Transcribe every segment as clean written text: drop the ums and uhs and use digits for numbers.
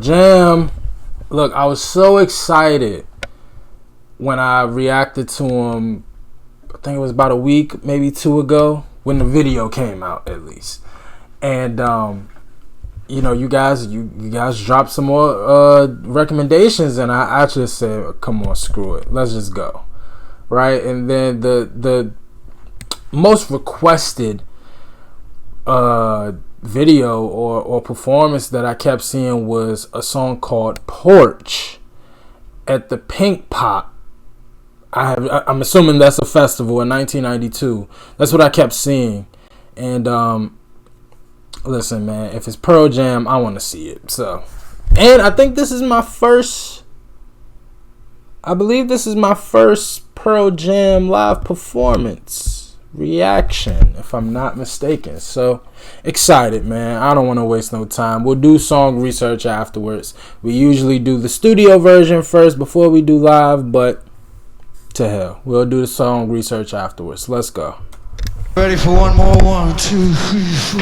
Jam, look, I was so excited when I reacted to him. I think it was about a week, maybe two ago, when the video came out, at least. And you guys dropped some more recommendations, and I just said, come on, screw it, let's just go, right? And then the most requested video or performance that I kept seeing was a song called Porch at the Pink Pop. I'm assuming that's a festival in 1992. That's what I kept seeing. And listen, man, if it's Pearl Jam, I want to see it. So, and I think this is my first. I believe this is my first Pearl Jam live performance reaction, if I'm not mistaken. So excited, man. I don't want to waste no time. We'll do song research afterwards. We usually do the studio version first before we do live, but to hell, we'll do the song research afterwards. Let's go. Ready for one more? 1, 2, 3, 4.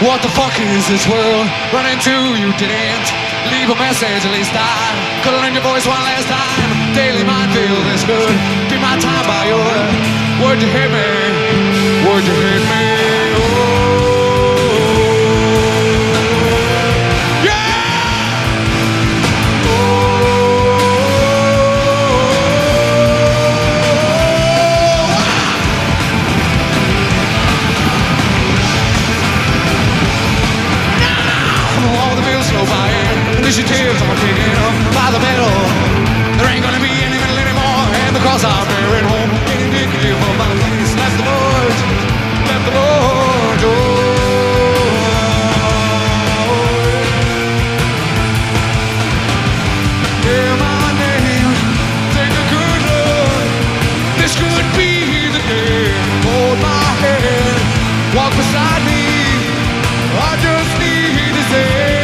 What the fuck is this world? Run into you didn't leave a message, at least I could lend your voice one last time. Daily mind feel this good. Be my time by your word you hit me. Word you hit me. Initiatives are taken up by the middle. There ain't gonna be any middle anymore. And because I'm married home, indicative of my place. Left the boys, left the boys. Hear my name, take a good look. This could be the day. Hold my hand, walk beside me. I just need to say.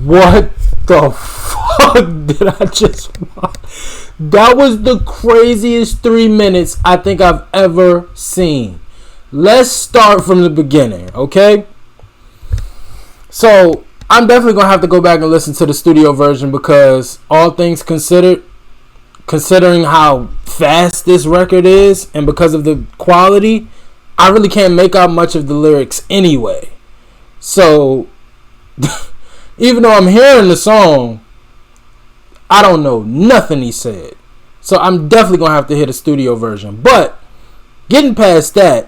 What the fuck did I just watch? That was the craziest 3 minutes I think I've ever seen. Let's start from the beginning, okay? So, I'm definitely going to have to go back and listen to the studio version because all things considered, considering how fast this record is and because of the quality, I really can't make out much of the lyrics anyway. So, even though I'm hearing the song, I don't know nothing he said. So I'm definitely going to have to hear the studio version. But getting past that,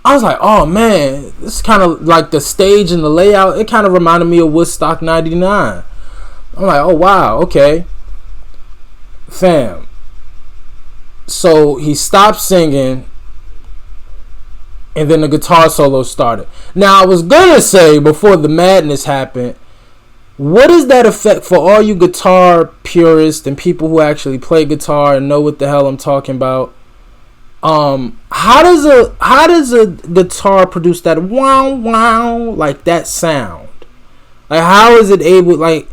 I was like, oh man, this is kind of like the stage and the layout. It kind of reminded me of Woodstock 99. I'm like, oh wow, okay. Fam. So he stopped singing and then the guitar solo started. Now I was going to say before the madness happened, what is that effect for all you guitar purists and people who actually play guitar and know what the hell I'm talking about? How does a guitar produce that wow wow like that sound? Like how is it able? Like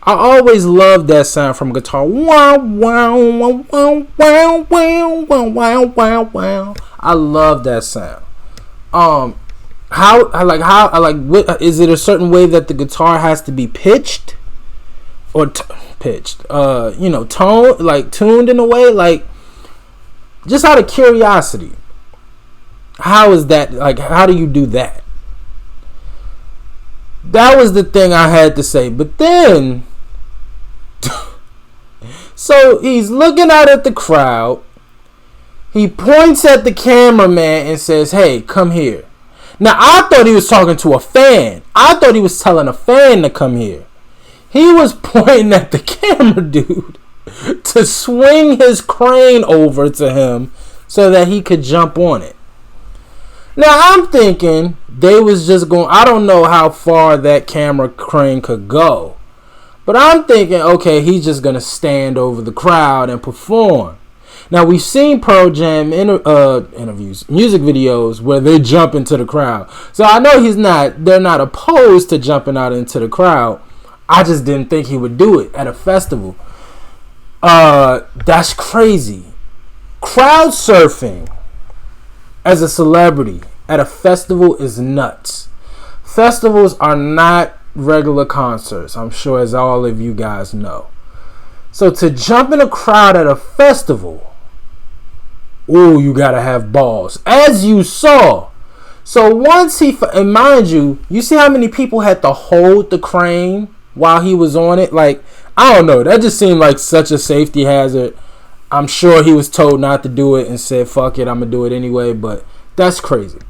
I always loved that sound from guitar. Wow wow wow wow wow wow wow wow wow. I love that sound. What is it? A certain way that the guitar has to be pitched, or tone, like tuned in a way, like just out of curiosity. How is that? Like, how do you do that? That was the thing I had to say. But then, so he's looking out at the crowd. He points at the cameraman and says, "Hey, come here." Now, I thought he was talking to a fan. I thought he was telling a fan to come here. He was pointing at the camera dude to swing his crane over to him so that he could jump on it. Now, I'm thinking they was just going, I don't know how far that camera crane could go. But I'm thinking, okay, he's just going to stand over the crowd and perform. Now, we've seen Pearl Jam interviews, music videos where they jump into the crowd. So I know they're not opposed to jumping out into the crowd. I just didn't think he would do it at a festival. That's crazy. Crowd surfing as a celebrity at a festival is nuts. Festivals are not regular concerts, I'm sure, as all of you guys know. So to jump in a crowd at a festival, ooh, you gotta have balls, as you saw. So once and mind you, you see how many people had to hold the crane while he was on it? Like, I don't know, that just seemed like such a safety hazard. I'm sure he was told not to do it and said, fuck it, I'm gonna do it anyway, but that's crazy.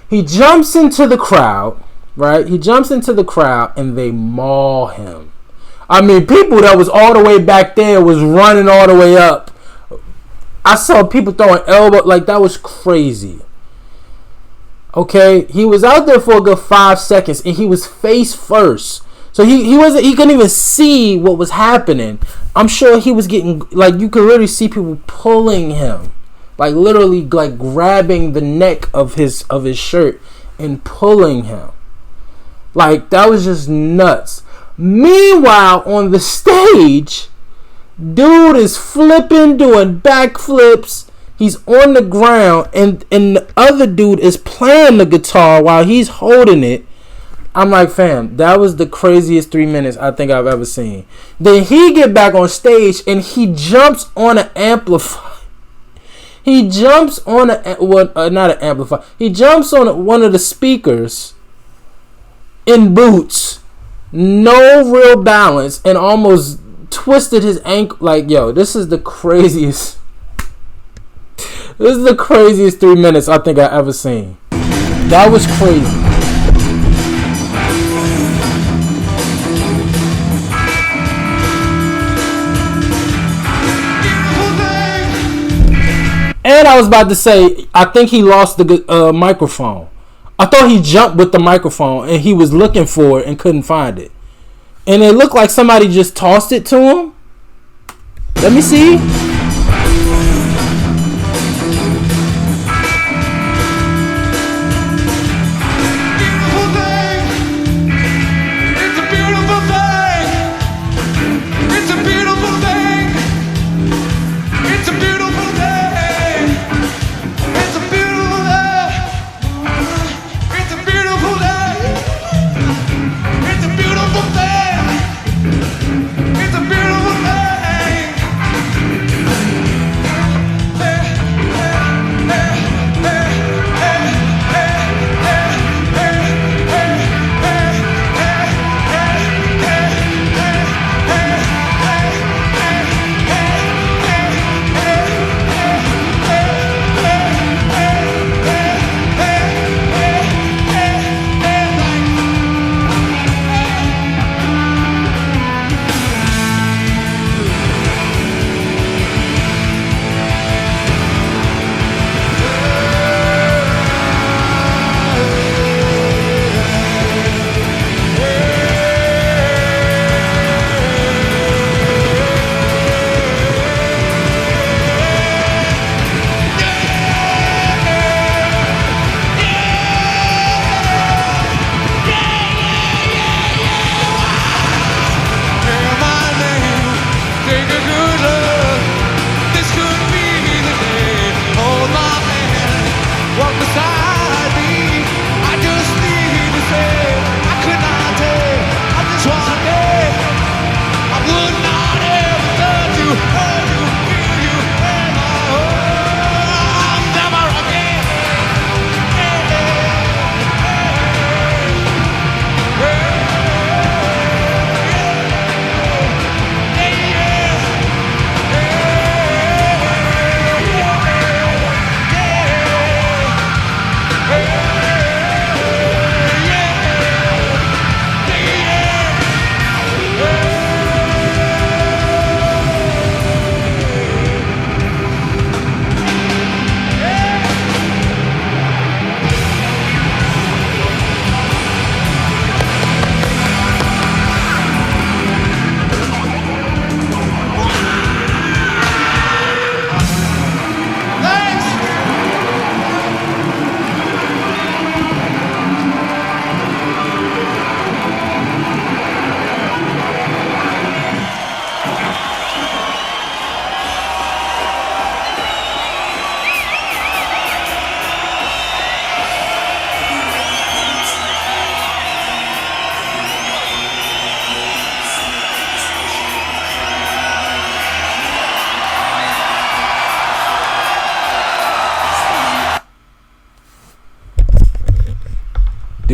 He jumps into the crowd, right? He jumps into the crowd and they maul him. I mean, people that was all the way back there was running all the way up. I saw people throwing elbows. Like, that was crazy. Okay? He was out there for a good 5 seconds, and he was face first. So he couldn't even see what was happening. I'm sure he was getting, like, you could literally see people pulling him. Like, literally, like, grabbing the neck of his shirt and pulling him. Like, that was just nuts. Meanwhile, on the stage, dude is flipping, doing backflips. He's on the ground, and the other dude is playing the guitar while he's holding it. I'm like, fam, that was the craziest 3 minutes I think I've ever seen. Then he get back on stage, and he jumps on an amplifier. He jumps on not an amplifier. He jumps on one of the speakers in boots. No real balance, and almost twisted his ankle. Like, yo, this is the craziest 3 minutes I think I ever seen. That was crazy. And I was about to say, I think he lost the microphone. I thought he jumped with the microphone and he was looking for it and couldn't find it. And it looked like somebody just tossed it to him. Let me see. It's a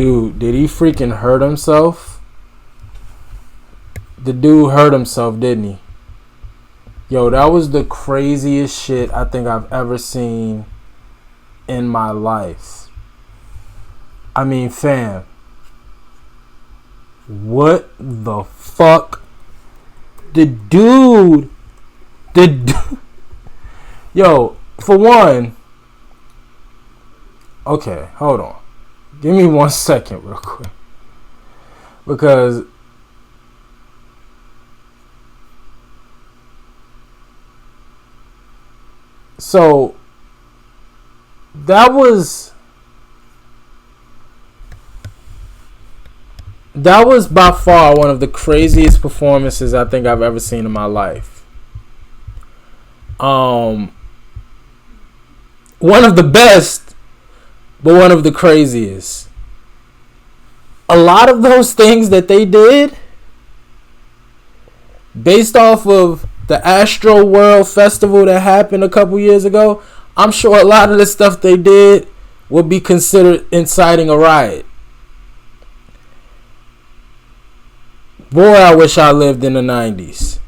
Dude, did he freaking hurt himself? The dude hurt himself, didn't he? Yo, that was the craziest shit I think I've ever seen in my life. I mean, fam. What the fuck? The dude. Yo, for one. Okay, hold on. Give me 1 second real quick. Because so that was by far one of the craziest performances I think I've ever seen in my life. One of the best, but one of the craziest. A lot of those things that they did, based off of the Astro World Festival that happened a couple years ago, I'm sure a lot of the stuff they did would be considered inciting a riot. Boy, I wish I lived in the 90s.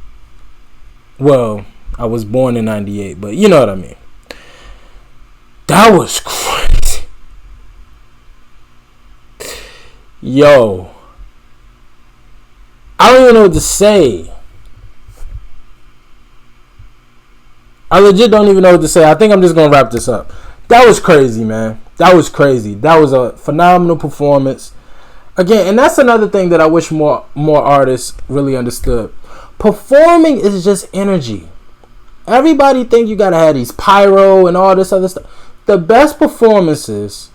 Well, I was born in 98, but you know what I mean. That was crazy. Yo. I don't even know what to say. I legit don't even know what to say. I think I'm just going to wrap this up. That was crazy, man. That was crazy. That was a phenomenal performance. Again, and that's another thing that I wish more artists really understood. Performing is just energy. Everybody think you got to have these pyro and all this other stuff. The best performances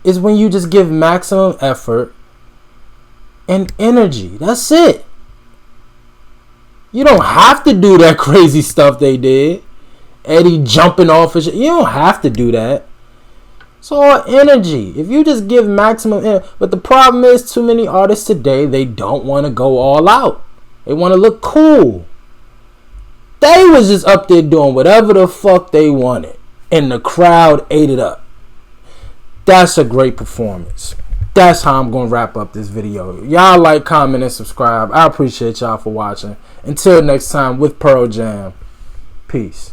is when you just give maximum effort and energy. That's it. You don't have to do that crazy stuff they did. Eddie jumping off and shit. You don't have to do that. It's all energy. If you just give maximum energy. But the problem is, too many artists today, they don't want to go all out. They want to look cool. They was just up there doing whatever the fuck they wanted. And the crowd ate it up. That's a great performance. That's how I'm going to wrap up this video. Y'all like, comment, and subscribe. I appreciate y'all for watching. Until next time with Pearl Jam. Peace.